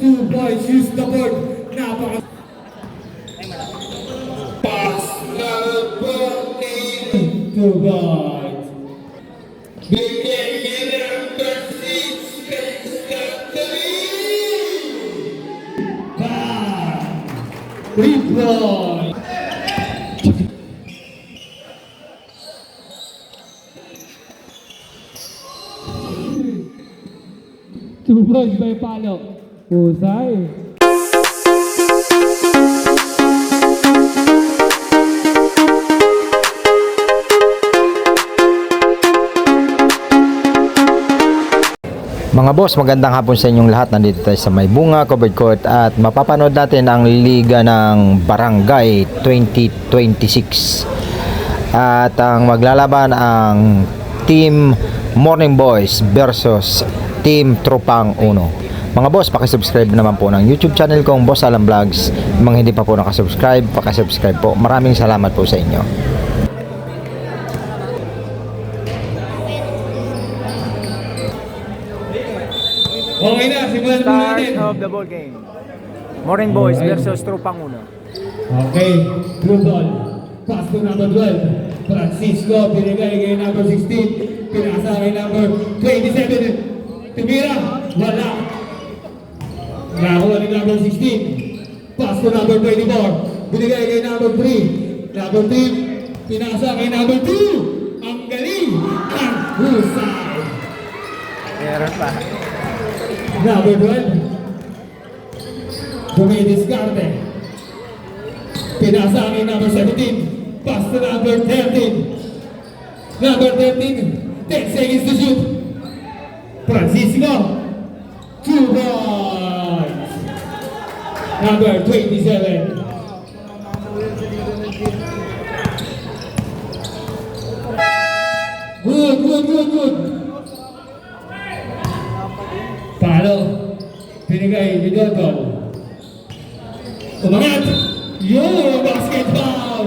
Two boys use the board. Napaka pass number 8. Two boys. Bigyan number 6. Three boys. Two boys by palo. Husay. Mga boss, magandang hapon sa inyong lahat. Nandito tayo sa May Bunga Covered Court at mapapanood natin ang Liga ng Barangay 2026. At ang maglalaban ang Team Morning Boys versus Team Tropang Uno. Mga boss, pakisubscribe naman po ng YouTube channel kong Boss Alam Vlogs. Mga hindi pa po nakasubscribe, pakisubscribe po. Maraming salamat po sa inyo. Okay na, simulan po natin. Start of the ball game. Morning Boys versus Tropang Uno. Okay, blue ball. Pass to number 12. Francisco, binigay kay number 16. Pinasa kay number 27. Tumira, wala. Nakuha ni number 16. Pass to number 24. Binigay kay number 3. Number 3, pinasa kay number 2. Ang galing! Ang husay! Meron pa. Number 12. Dumidiskarte. Pinasa kay number 17. Pass to number 13. Number 13. 10 seconds to shoot. Francisco. 2 points. Number 27. Good. Palo. Pinigay ni Dodol. Umangat. Yo, basketball.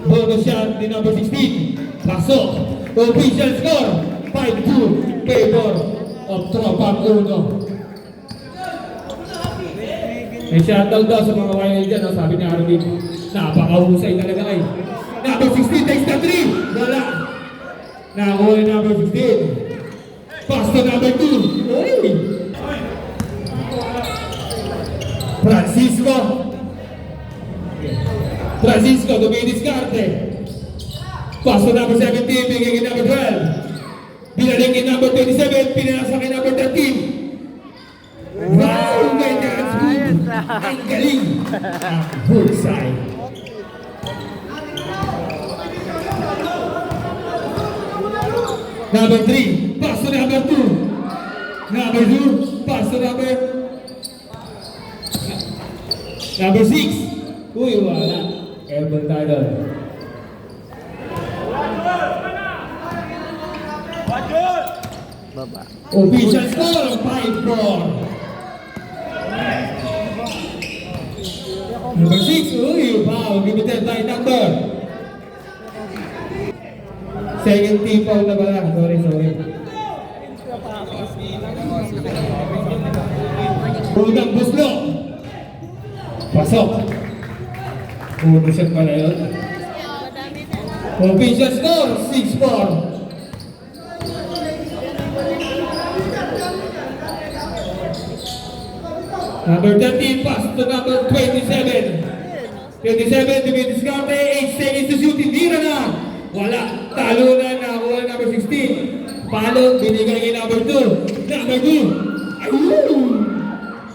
Bonus shot ni number 16. Pasok. Official score. 5-2. Favor of Tropang Uno. May shoutout daw sa mga wild dyan. Sabi ni Arvin, napakahusay talaga ay. Number 16 takes the 3. Wala. Nakuha ni number 15. Pass to number 2. Uy! Francisco, dumidiskarte. Pass to number 17, bigay kay number 12. Binaling kay number 27, pinanasa kay number 13. Wow! My God's good! Ang galing! Ang husay! Number 3, pass to number 2. Number 2, pass to number 6. Uy, wala. Ever tayo. Baba. Official score, 5-4. Number 6, uy, wow, limited by number. Second team foul na ba lang? Sorry. Unang buslo. Pasok. Uno shot pala yun. Official score, 6-4. Number 13, pass to number 27. 27, dumidiskarte, 8 seconds to shoot, hindi na. Wala, talo na, nakuha number 16. Palo, binigay kay number 2. Number 2, ayun!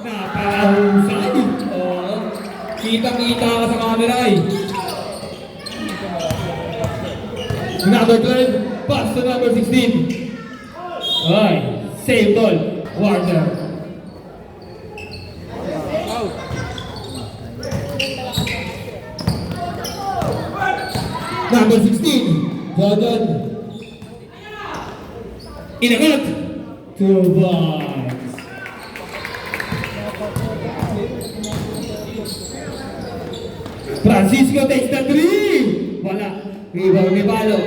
Napakahusay. Kitang-kita ka sa camera eh. Number 12, pass to number 16. Ay, save ball, Warner. Number 16, Jordan. Inangat. 2 balls. Francisco takes the 3. Wala. Rebound ni Palo.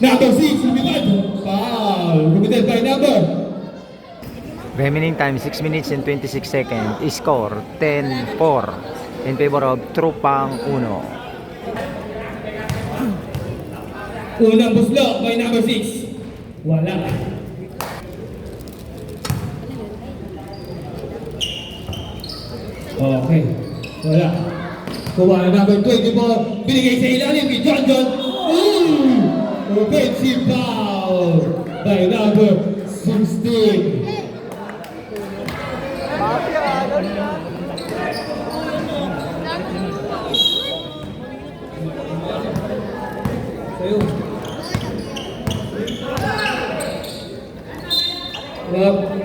Number 6, lumipad. Foul. Committed by number. Remaining time 6 minutes and 26 seconds. Score 10-4 in favor of Tropang Uno. Unang buslo by number 6. Wala. Okay. Wala. Kuha na number 24. Binigay sa ilalim kay John John. Offensive foul by number 16.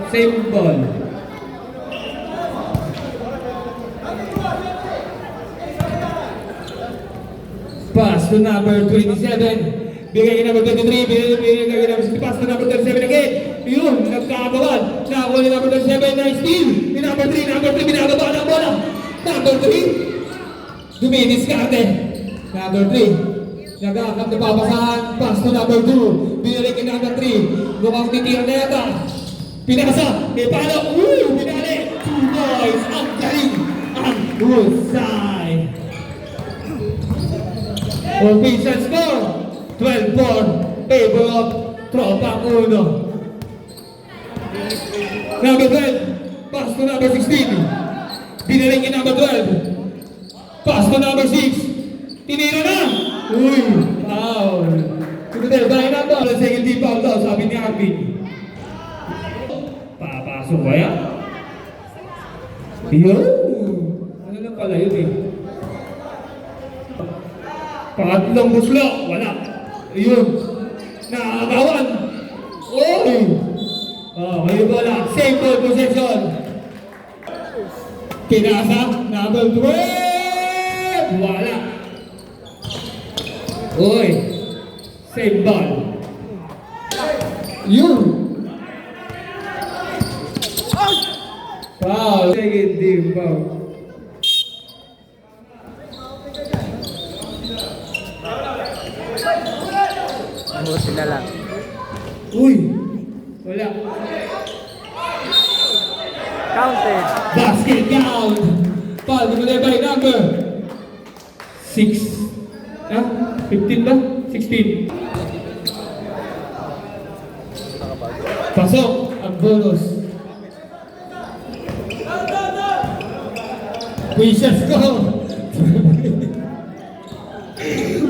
Same ball. Pass to number 27. Bigay kay number 23. Bigay kay number 60. Pass to number 37 again. Yun, nagkakabawan. Nakakuha ni number 37 na steal. Ni number 3. Number 3, binagaba ng bola. Number 3. Dumidiskarte. Number 3. Nagkakap na papasahan. Pass to number 2. Binalik kay number 3. Mukhang titira na yata. Pinasa. May palo. Binalik. 2 boys. Ang galing. Ang husay. Official score 12-4 favor of Tropang Uno. Number 12 pass to number 16. Binalik kay number 12. Pass to number 6. Tinira na. Foul. Kumiter by number. Second team foul daw, sabi ni Arvin. Papasok ba yan? Yun. Ano lang pala yun eh. Pangatlong buslo, wala. Ayun. Nakakawan. Oy! Ngayon wala. Same ball possession. Pinasa. Number 12. Wala. Oy. Same ball. Yun. Foul. Second team foul. Buti na lang. Uy! Wala. Counted. Basket count. Foul committed by number 6. 15 ba? 16. Pasok ang bonus. Wishes ko.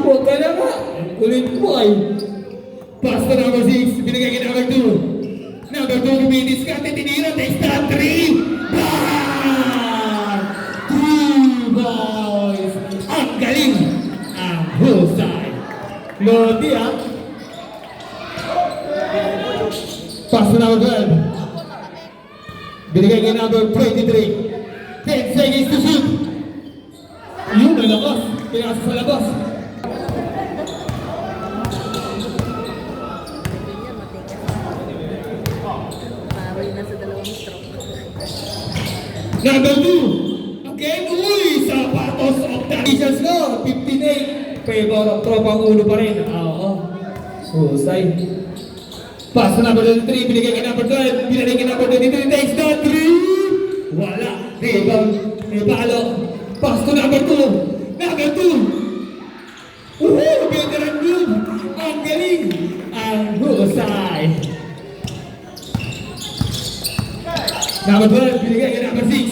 Huwag ka na ba? Ulit mo ay. Pass to number 6. Binigay kay number 2. Number 2 lumidiskarte. Tinira. Takes the 3. Bang! 3 boys. Ang galing. Ang husay. Lodi ha. Pass to number 12. Binigay kay number 23. 10 seconds to shoot. Yun ang lakas. Pinasa sa labas. Number 2. Again, sapatos of the official score. 58. Favor of Tropang Uno pa rin. Oo. Husay. Pass to number 23. Binigay kay number 12. Binigay kay number 23. Takes the 3. Wala. Rebound. May palo. Pass to number 2. Number 2. Veteran move. Ang galing. Ang husay. Number 12, binigay kay number 6.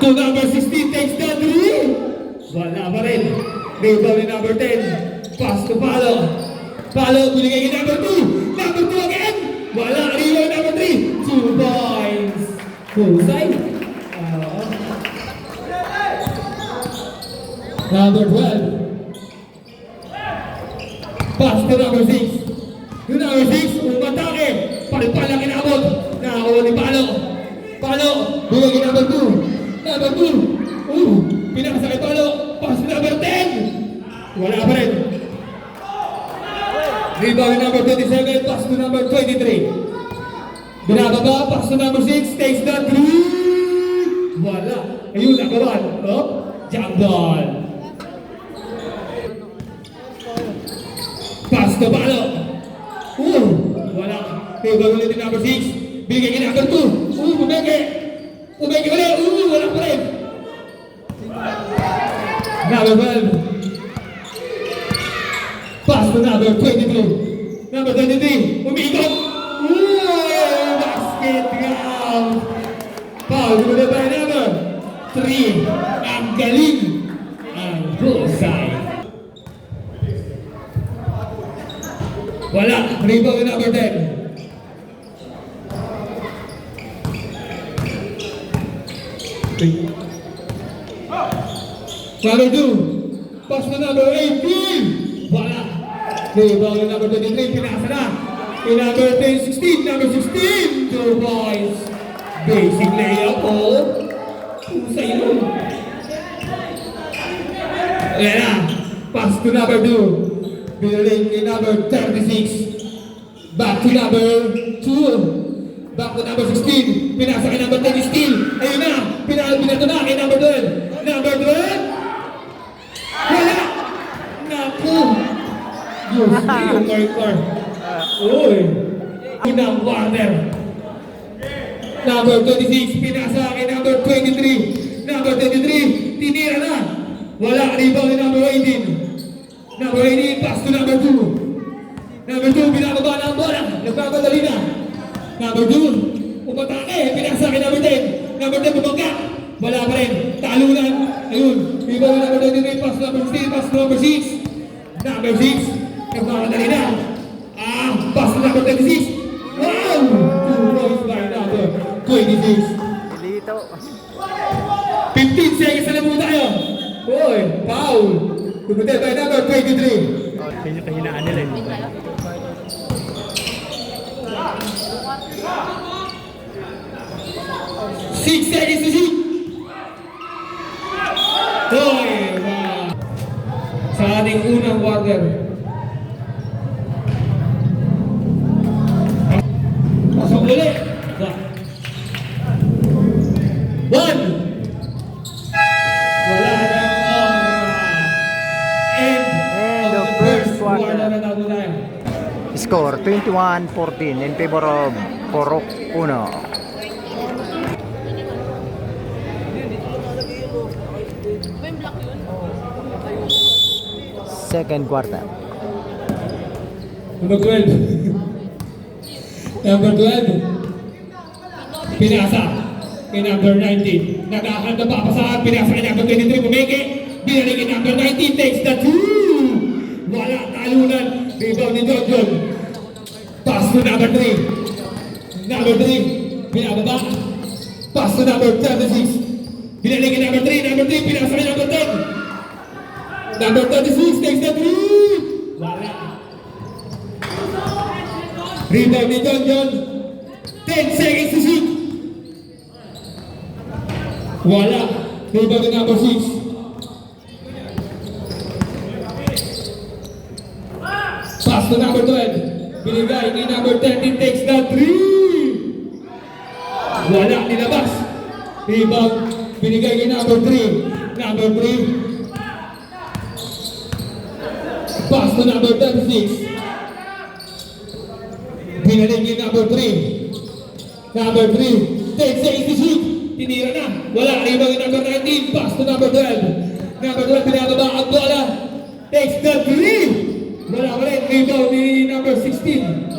To number 16, takes the 3. Wala pa rin. Rebound ni number 10. Pass to Palo. Palo, binigay kay number 2. Number 2 again. Wala. Rebound number 3. 2 points. Husay. Number 12. Pass to number 6. Yung number 6, umatake. Palpala kinabot. Nakakuha ni Palo. Palo, bigay kay number 2. Number 2. Pinakasa kay Palo. Pass to number 10. Wala pa rin. Rebound number 27, pass to number 23. Binababa, pass to number 6, takes the 3. Wala. Ayun, nakawan. Oh, jump ball. Pass to Balo. Wala. Rebound ulit yung number 6. Bigay kay number 2. Bumeke. Bumeke ulit. Wala pa rin. Number 12. Pass to number 23. Number 23. Umikot. Basket count. Foul. Sumunod by number 3. Ang galing. Ang bullseye. Wala. Rebound number 10. Number 2. Pass to number 18. Wala. Rebound number 23. Pinasa na. In number 16. Number 16. 2 points. Basic layup po. Pusay yun. Ayan na. Pass to number 2. Binaling in number 36. Back to number 2. Back to number 16. Pinasa kay number 10 steal. Ayun na. Pinato na kay number 12. Number 12. Wala. Naku. Diyos ko yung marker. Uy. Unang quarter. Number 26. Pinasa kay number 23. Number 23. Tinira na. Wala. Rebound ni number 18. Number 18. Pass to number 2. Number 2. Binababa na ang bola. Nagpapadali na. Number 2. Umatake. Pinasa kay number 10. Number 10. Bumangka. Wala pa rin. Talunan. Ayun. Rebound number 23. Pass to number 16. Pass to number 6. Number 6. Nagpapadali na. Pass to number 26. Wow! 2 points by number 26. Dito. 15 seconds na muna tayo. Uy, foul. Kumunod by number 23. Yun yung kahinaan nila. 6 seconds to shoot. Uy, wow. Sa ating unang quarter. Pasok ulit. 1. Wala nang End of first quarter. na tayo tayo. Score 21-14 in favor of Porok Uno. Second quarter. Number 12. Number 12. Pinasa kay number 19. Nagahanda pa pasahan. Pinasa kay number 23. Bumeke. Binaling kay number 19. Takes the 2. Wala. Talunan. Rebound ni John John. Pass to number 3. Number 3. Pinababa. Pass to number 36. Binaling kay number 3. Number 3. Pinasa kay number 10. Number 36 takes the 3. Wala. Rebound ni John John. 10 seconds to shoot. Wala. Rebound ni number 6. Pass to number 12. Binigay ni number 13 takes the 3. Wala. Nilabas. Rebound. Binigay ni number 3. Number 3. Pass to number 36. Binaling ni number 3. Number 3. 10 seconds to shoot. Tinira na. Wala. Rebound ni number 19. Pass to number 12. Number 12. Pinababa ang bola. Takes the 3. Wala pa rin. Rebound ni number 16.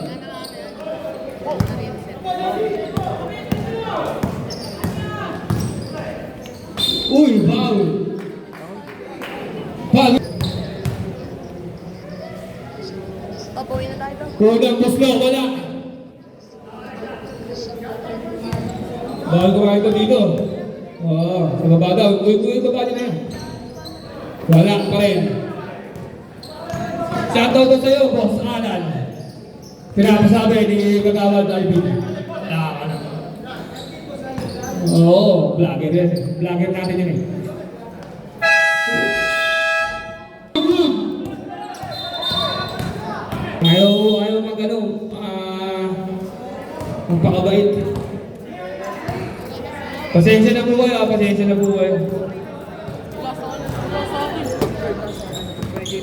Uy, foul. Foul. Papuwi na tayo. Kodang Buslo, wala. Bawal kumain ito dito. Oo, sa baba daw. Uy, baba niya na yan. Wala pa rin. Shoutout ko sa'yo, Boss Alan. Pinapasabi ni Kagawad Alvin. Wala ka na. Oo, vlogger yan. Vlogger natin yan eh. Ayaw mag-ano, magpakabait. Pasensya na po kayo, pasensya na po kayo.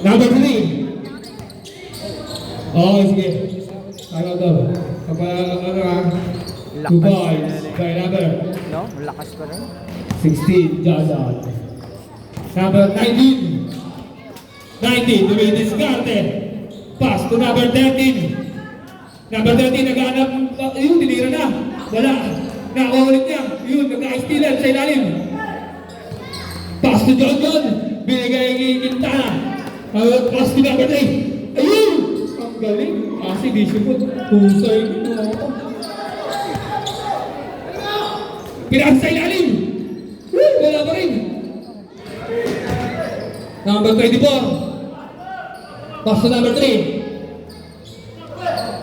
Number 3. Oh, sige. Ano to? Kapag Lakas. 2 balls by number No? Lakas pa rin. 16, Johnson. Number 19. 19, dumidiskarte. Pass to number 13. Number 13, naghahanap. Yun, tinira na. Wala. Nakaulit niya. Yun, nagka-stealer sa ilalim. Pass to John John. Binigay kay Quintana. Pass to number 3. Ayun! Ang galing. Kasi di siya po. Pusay ko. Pinasa sa ilalim. Wala pa rin. Number 24. Pass to number 3.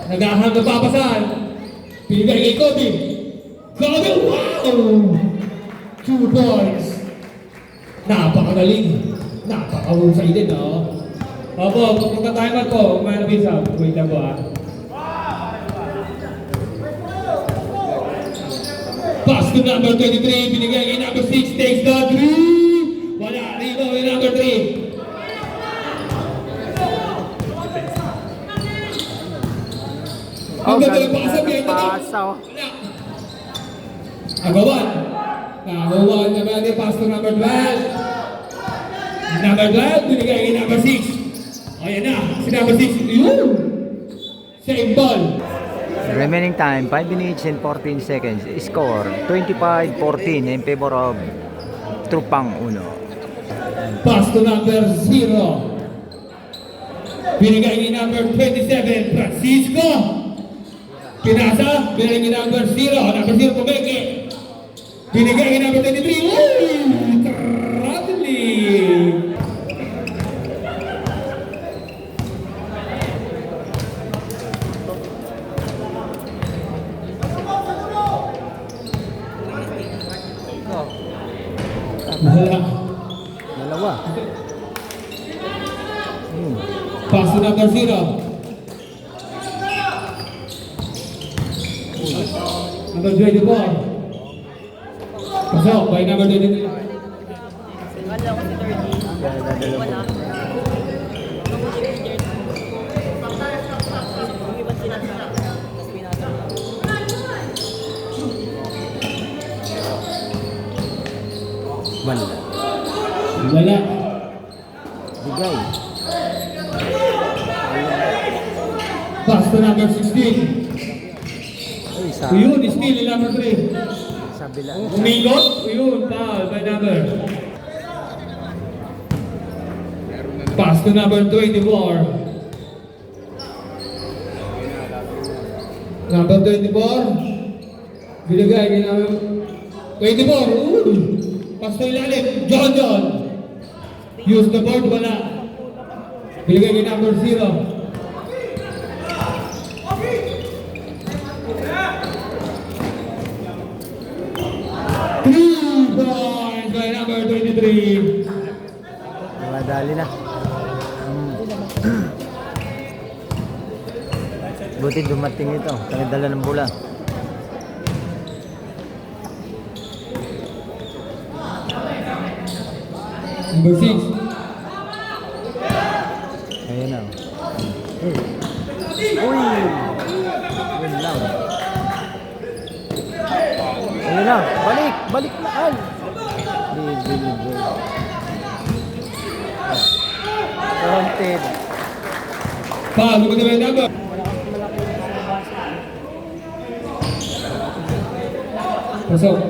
Nagahang napapasan. Pinigay kay Kobe. Kobe, wow! 2 points. Napakagaling. Napakahusay din, no? Opo, pagkakatimer po, manabisa. Wait lang po, Pass to number 23. Binigay kay number 6. Takes the 3. Wala. Rebound kay number 3. Ang ganda yung pasok niya. Pasa, oh. Agawan. Agawan naman yung pass to number 12. Number 12, binigay kay number 6. Ayan na, si number 6. Yun! Same ball. Remaining time, 5 minutes and 14 seconds. Score, 25-14 in favor of Trupang Uno. Pass to number 0. Binigay kay number 27, Francisco. Pinasa, binigay kay number 0. Number 0, Pumeke. Binigay kay number 23. Woo! Traveling! Wala. Dalawa. Pass to number 0. Number 24. Pasok by number 23. Wala ko si 30. Wala. Yung iba sinasara. Tapos pinasara. Wala. Wala. Bigay. Pass to number 16. Uy, sa Yun, steal yung number 3. bila. Umikot. Yun, foul by number. Pass to number 24. Number 24. Binigay kay number 24. Ooh. Pass to ilalim. John John. Use the board. Wala. Binigay kay number 0. Points by number 23. Madali na. Buti dumating ito. Dala ng bola. Number 6. Ayun na. Uy! Win lang. Ayun na. Balik! Balik na! Ay! Libre. Wanted. Foul. Look at the number. Pasok.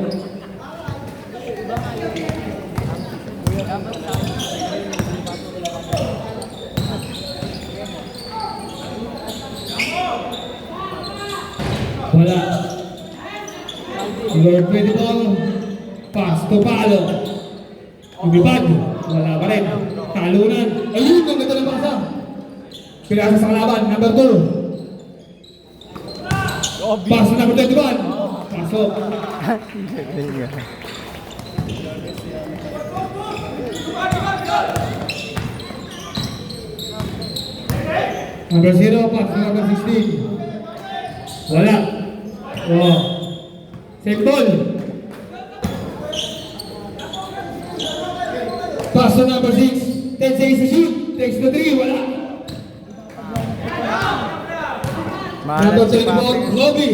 Wala. Number 24. Pass to Palo. Lumipad. Wala pa rin. Talunan. Ayun, ang ganda ng pasa. Pinasa sa kalaban. Number 2. Pass to number 21. Pasok. Number 0, pass to number 16. Wala. Oh. Same ball. Pass to number 6. 10 seconds to shoot. Takes the 3. Wala. Number Mahalat si 24, Pape. Kobe.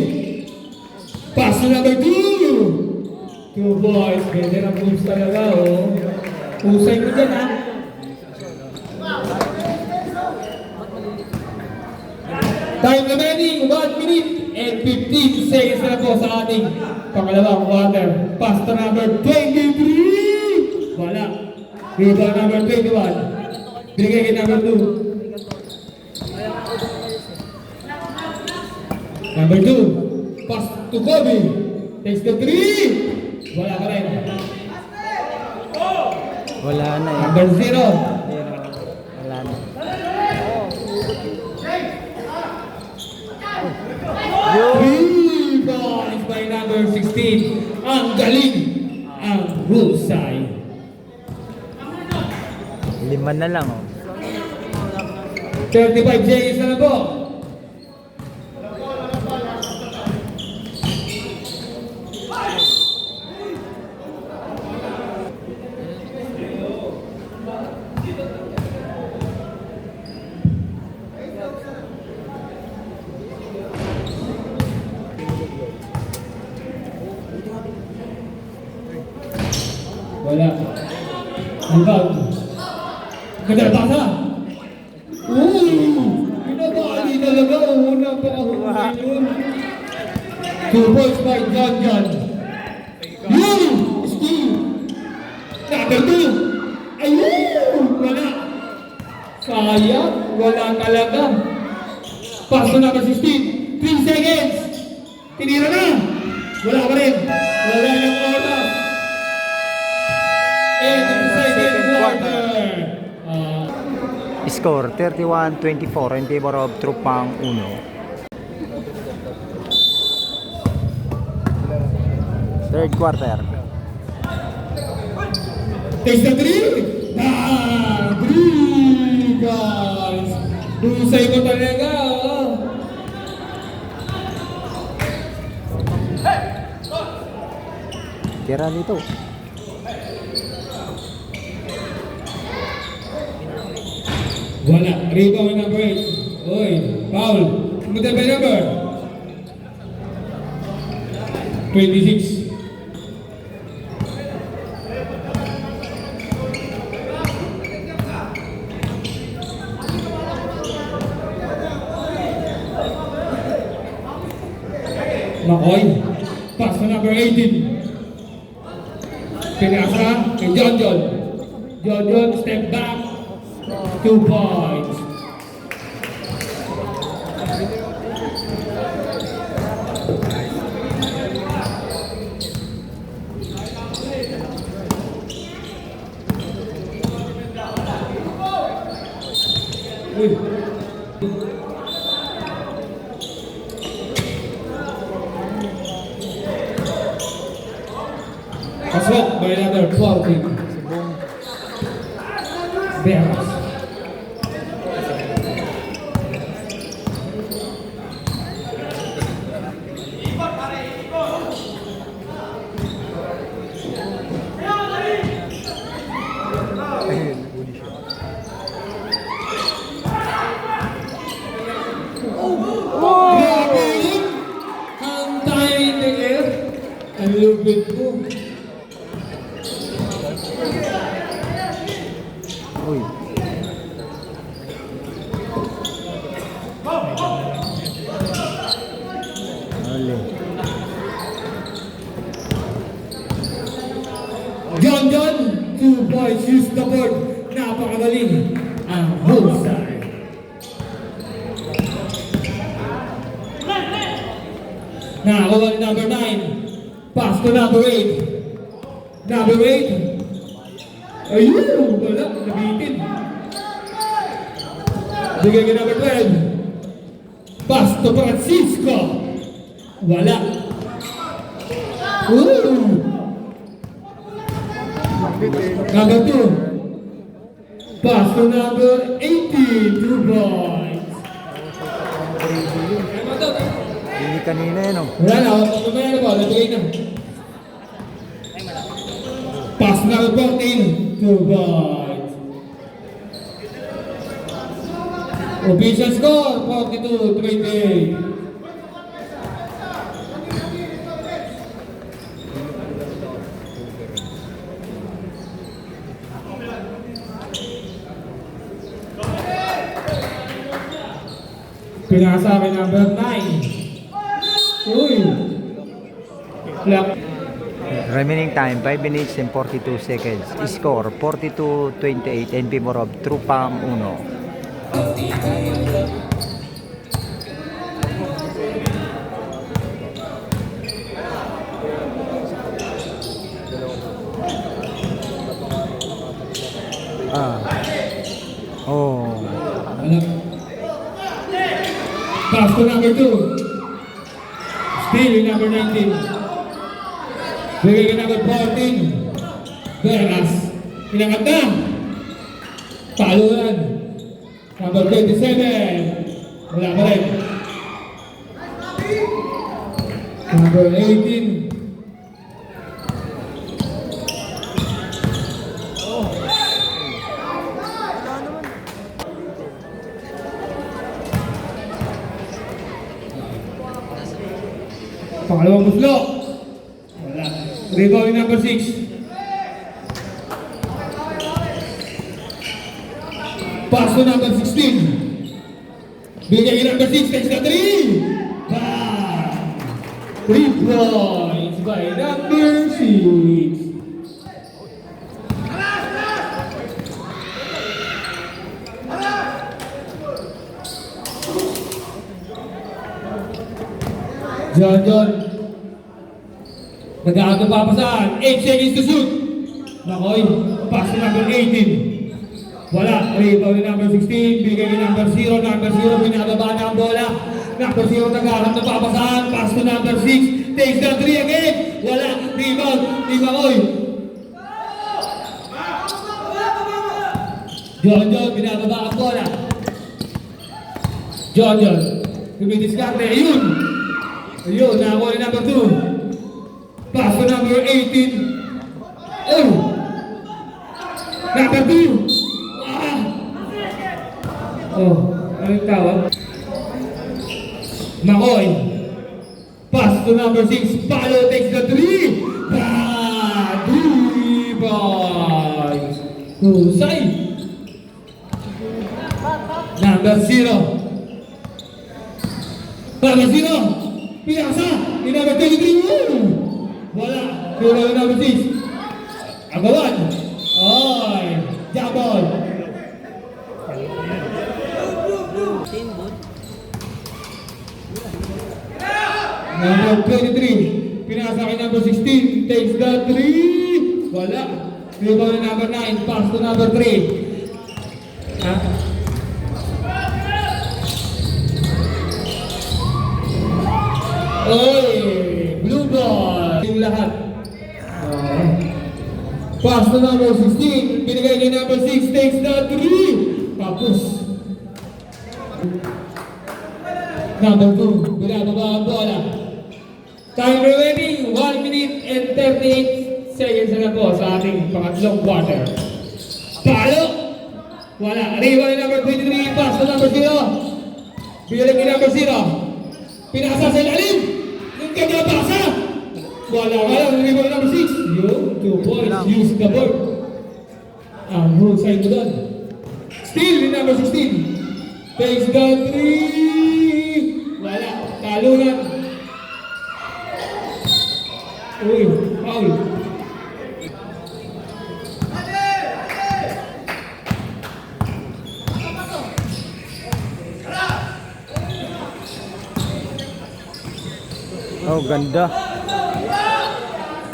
Pass to number 2. 2 boys. Pwede na moves talaga, oh. Pusay mo dyan, ha? Time remaining, 1 minute and 15 seconds na po sa ating pangalawang quarter. Pass to number 23. Wala. Rebound number 21. Binigay kay number 2. Number 2. Pass to Kobe. Takes the 3. Wala pa rin. Wala na eh. Number 0. Wala na. Three points by number 16. Ang galing. Ang husay. 5 na lang oh. 35 seconds na po. Wala. Rebound. Ganda pasa. Pinabali talaga. Una pa ako ngayon. 2 points by John. Steve. Number 2. Ayun. Wala. Sayang. Wala talaga. Pass to number 16. 3 seconds. Tinira na. Wala pa rin. Wala ng oras. And in the second quarter. Score 31-24 in favor of Trupang Uno. Third quarter. Takes the 3. 3 guys. Dusay mo talaga. Oh. Tira nito. Wala. Rebound number 8. Oy, foul. Kumita ba number? 26. Makoy. Pass to number 18. Pinasa kay John. John step back. 2 points. Assault by another 14. Bears. Ang tayo in the air. Ang lupit mo. Uy. Oli. John, 2 points, use the board. Napakagaling ang husay. Nakakuha ni number 9. Pass to number 8. Number 8. Ayun, wala, nabitin. Bigay kay number 12. Pass to Francisco. Wala. Number 2. Pass to number 18. 2 points. Hindi kanina yun, oh. Wala na, mamaya na ba? Nabigay na. Pass na 14. 2 points. Official score, 42-28. Pinasa akin number 9. Uy! Lock. Remaining time, 5 minutes and 42 seconds. Score, 42-28 in favor of Trupam 1. Oh. Pass to number 2. Still in number 19. Bigay ka number 14. Veras. Inangat na. Paluan. Number 27. Wala pa rin. Number 18. Pangalawang muslo. Wala. Rebound number 6. Pass to number 16. Bigay number 6. Takes the 3. Bang! 3 points by number 6. John. Nag-aato papasan. 8 seconds to shoot. Nakoy. Pass to number 18. Wala. Rebound number 16. Bigay ni number 0. Number 0. Pinababa na ang bola. Number 0 nag-aato papasan. Pass to number 6. Takes the 3 again. Wala. Rebound. Di Makoy. John. Pinababa ang bola. John. Tumidiskarte. Ayun. Ayun, nakakuha ni number 2. Pass to number 18. Oh! Number 2. Ah! Oh, anong tawag? Makoy. Pass to number 6. Palo takes the 3. Ah! 3 points. Husay. Number 0. Number 0. Pinasa! Ni number 23! Wala! Kaya number 6! Agawan! Oy! Jabol! Number 23! Pinasa kay number 16! Takes the 3! Wala! Kaya number 9! Pass to number 3! Ha? Oy! Blue ball! Yung lahat. Pass to number 16. Binigay ni number 6. Takes the 3. Tapos. Number 2. Binababa ang bola. Time remaining. 1 minute and 38 seconds na po sa ating pangatlong quarter. Palo! Wala. Rebound ni number 23. Pass to number 0. Binigay ni number 0. Pinasa sa ilalim! Yung kanya pasa! Wala. Rebound number 6. Yung 2 points. Use the board. Ang husay mo doon. Still in number 16. Takes the 3. Wala. Talunan. Uy. Foul. Oh, ganda.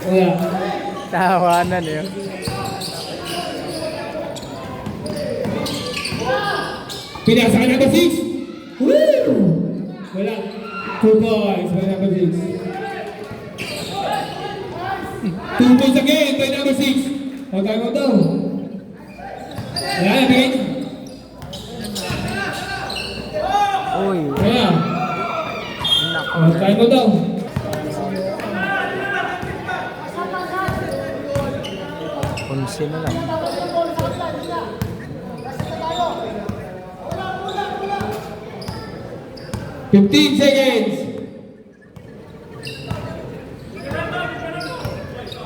Wala. Tawanan yun. Pinasa ka number 6. Woo! Wala. 2 points by number 6. 2 points again by number 6. Okay mo daw. Wala na, bigay. Uy. Wala. Try mo daw. Onse na lang. Fifteen seconds.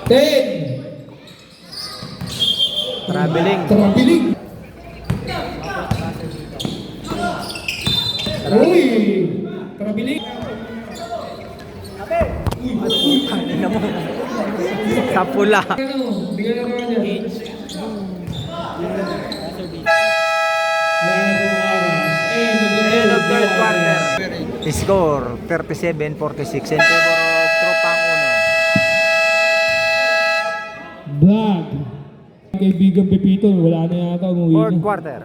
10. Traveling. Traveling. Uy! Traveling. Ano mo? Sa pula. Ano? Bigyan na naman yan. End of third quarter. Score 37-46 in favor of Tropang Uno. Vlog. Kaibigan Pepito, wala na yata umuwi Fourth na. quarter.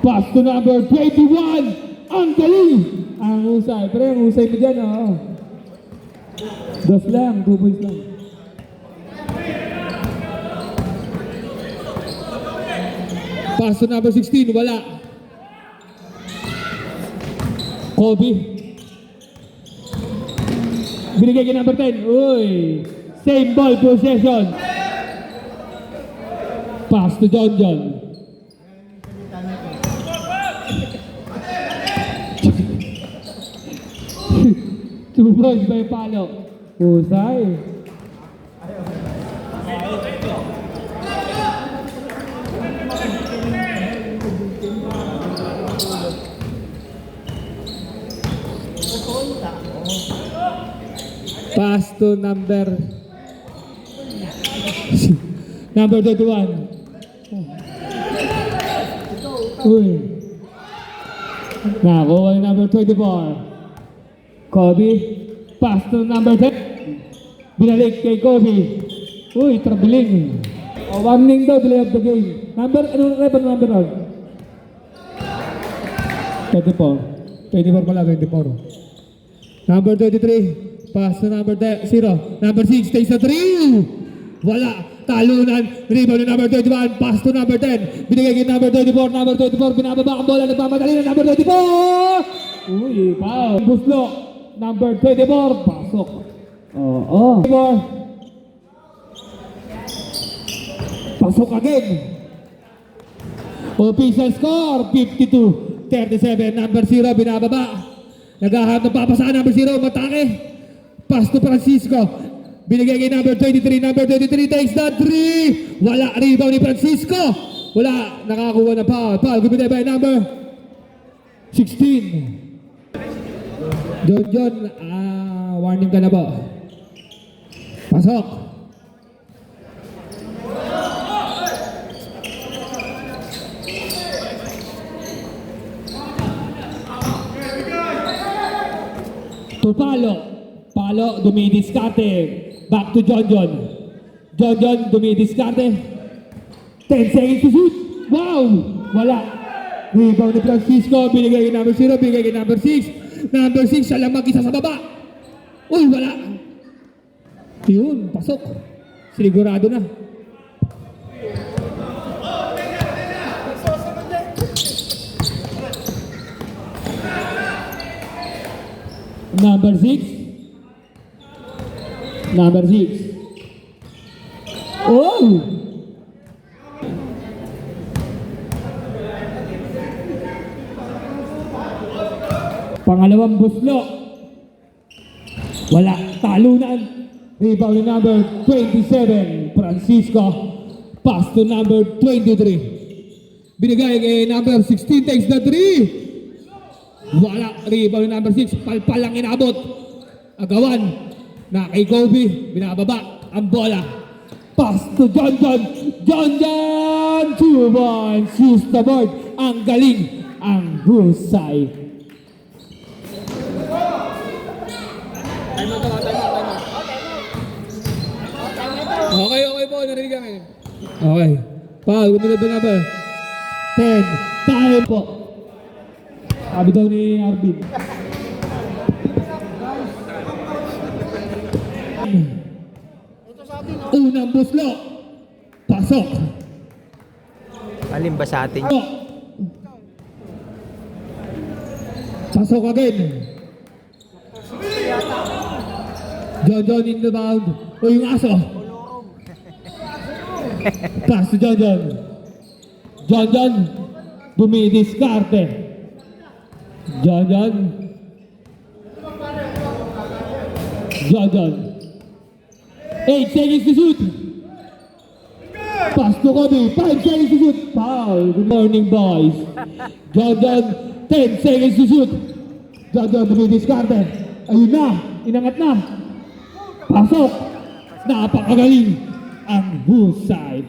Pass to number 21. Ang galing! Ang husay. Pero ang husay mo dyan, oo. Dos lang, 2 points lang. Pass to number 16, wala. Kobe. Binigay kay number 10. Uy! Same ball possession. Pass to John John. Two points by Palo. Husay. Pass to number 21. Uy. Nakuha yung number 24. Kobe. Pass to number 10. Binalik kay Kobe. Uy, traveling. Warning daw, delay of the game. Number, ano number nun? 24. 24 pala, 24. Number 23. Pass to number 0. Number 6 takes a 3. Wala. Talunan. Rebound ni number 21. Pass to number 10. Binigay kay number 24. Number 24. Binababa ang bola. Nagmamadali na number 24. Uy, foul. Buslo. Number 24. Pasok. Oo. 24. Pasok again. Official score. 52-37. Number 0. Binababa. Naghahanap ng papasaan. Number 0. Matake. Pass to Francisco. Binigay kay number 23. Number 23 takes the 3. Wala. Rebound ni Francisco. Wala. Nakakuha na foul. Foul gumita by number 16. John, warning ka na ba? Pasok. To Palo, dumidiskarte. Back to John. John, dumidiskarte. 10 seconds to shoot. Wow! Wala. Rebound ni Francisco. Binigay kay number 0. Binigay kay number 6. Number 6, siya lang mag-isa sa baba. Uy, wala. Yun, pasok. Sigurado na. Number 6. Number 6. Oh! Pangalawang buslo. Wala. Talunan. Rebound ni number 27. Francisco. Pass to number 23. Binigay kay number 16. Takes the 3. Wala. Rebound ni number 6. Palpal lang inabot. Agawan. Na kay Kobe. Binababa ang bola. Pass to John. 2 points. Use the board. Ang galing. Ang husay. Okay po. Narinig kami. Okay. Paul, gumunod na number 10. Time po. Sabi daw ni Arvin. Unang buslo. Pasok. Alin ba sa atin? Pasok again. John in the bound. O yung aso. Pass to John. John. Dumidiskarte. John. 8 seconds to shoot. Pass to Kobe. 5 seconds to shoot. Foul. Good morning, boys. John. 10 seconds to shoot. John dumidiskarte. Ayun na. Inangat na. Pasok. Napakagaling ang husay.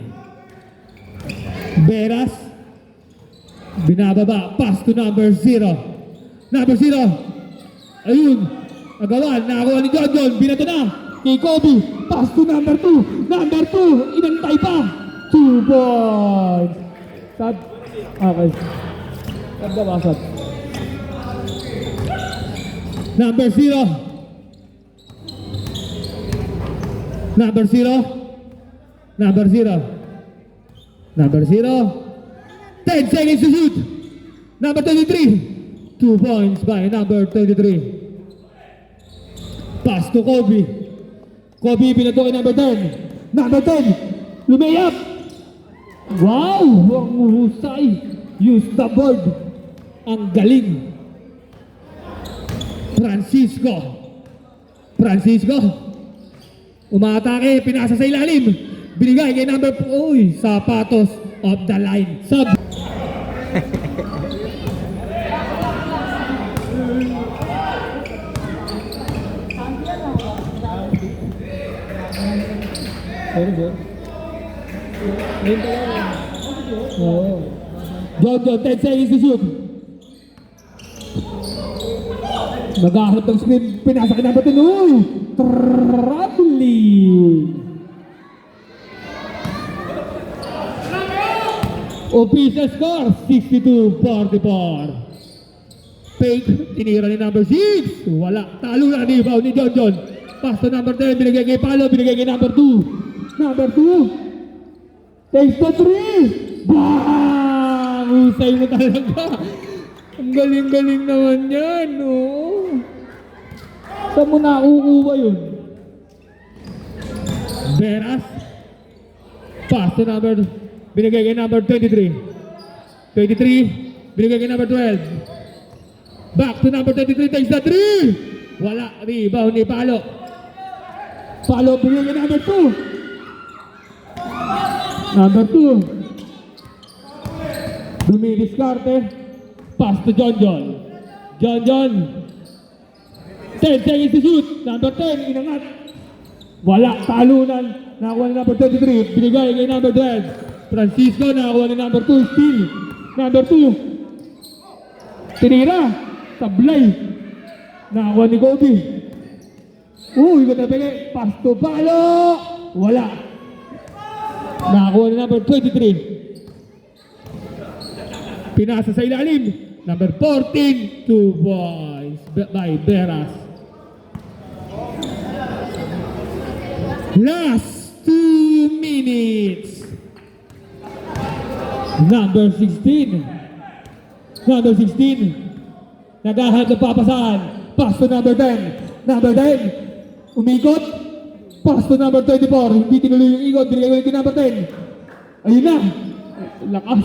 Beras. Binababa. Pass to number 0. Number 0. Ayun. Agawan. Nakakuha ni John. Binato na. Kay Kobe. Pass to number 2. Number 2. Inantay pa. 2 points. Sad. Okay. Sad na ba? Sad. Number 0. Number 0. Number 0. Number 0. 10 seconds to shoot. Number 23. 2 points by number 23. Pass to Kobe. Kobe pinato kay number 10. Number 10. Lumayap. Wow! Ang husay. Use the board. Ang galing. Francisco. Umatake. Pinasa sa ilalim. Binigay kay number... Uy! Sapatos of the line. Sub. John, 10 seconds to shoot. Naghahanap ng screen. Pinasa kay number 10. Uy! Traveling. Official score, 62-44. Fake, tinira ni number 6. Wala. Talo na rebound ni John. Pass to number 10. Binigay kay Palo. Binigay kay number 2. Number 2. Takes the 3. Bang! Husay mo talaga. Ang galing-galing naman yan. Oh. Saan mo nakukuha yun? Beras. Pass to number... Binigay kay number 23. 23. Binigay kay number 12. Back to number 23. Takes the 3. Wala. Rebound ni Palo. Palo binigay kay number 2. Number 2. Dumidiskarte. Pass to John. John. 10 seconds to shoot. Number 10. Inangat. Wala. Talunan. Nakakuha ni number 23. Binigay kay number 12. Francisco nakakuha ni number 2. Steal. Number 2. Tinira. Sablay. Nakakuha ni Kobe. Ikot na peke. Pass to Palo. Wala. Nakakuha ni number 23. Pinasa sa ilalim. Number 14. 2 points by Beras. Last 2 minutes. Number 16. Nagahad ng papasahan. Pass to number 10. Number 10. Umikot. Pass to number 24. Hindi tinuloy yung ikot. Binigay ko yung number 10. Ayun na. Lakas.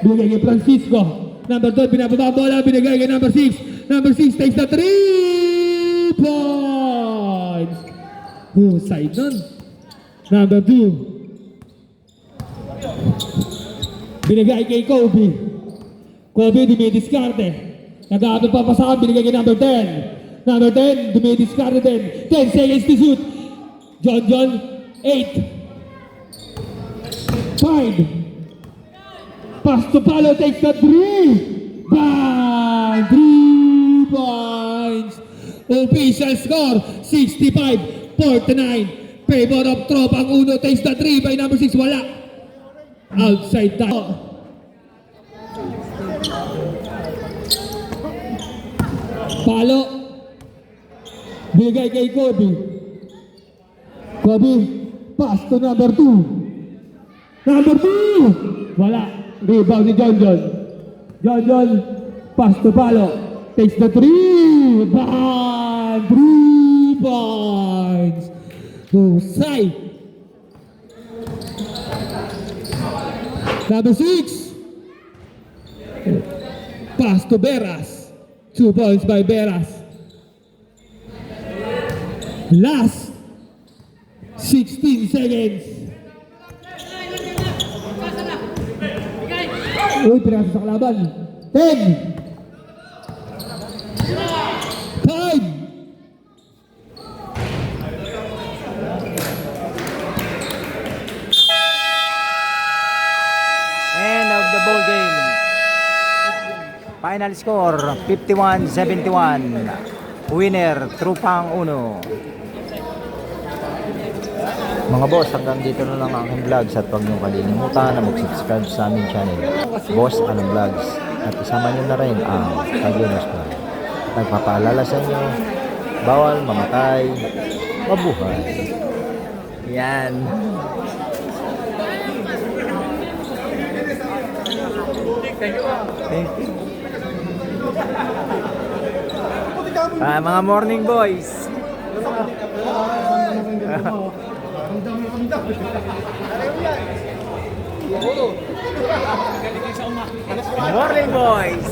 Binigay kay Francisco. Number 12. Binababa ang bola. Binigay kay number 6. Number 6 takes the 3 points. Side nun. Number 2. Binigay kay Kobe. Kobe dumidiskarte. Nag-aabot pa pasahan. Binigay kay number 10. Number 10 dumidiskarte din. 10 seconds to shoot. John. 8. 5. Pass to Palo. Takes the 3. Bang! 3 points. Official score 65-49. Favor of Tropang Uno. Takes the 3 by number 6. Wala. Outside tayo. Palo. Bigay kay Kobe. Pass to number 2. Number 2. Wala. Rebound ni John. Pass to Palo. takes the three. Bang! 3 points. To side. Number 6. Pass to Beras. 2 points by Beras. Last 16 seconds. Uy, pinasa sa kalaban. 10. Time. End of the ball game. Final score 51-71. Winner Trupang Uno. Mga boss, hanggang dito na lang ang aking vlogs at huwag niyong kalilimutan na mag-subscribe sa aming channel, Boss Anong Vlogs, at isama niyo na rin ang Kagyonos Vlog. Nagpapaalala sa inyo, bawal mamatay, mabuhay. Yan. Thank you. Mga morning boys. Morning boys.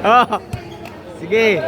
Oh, sige.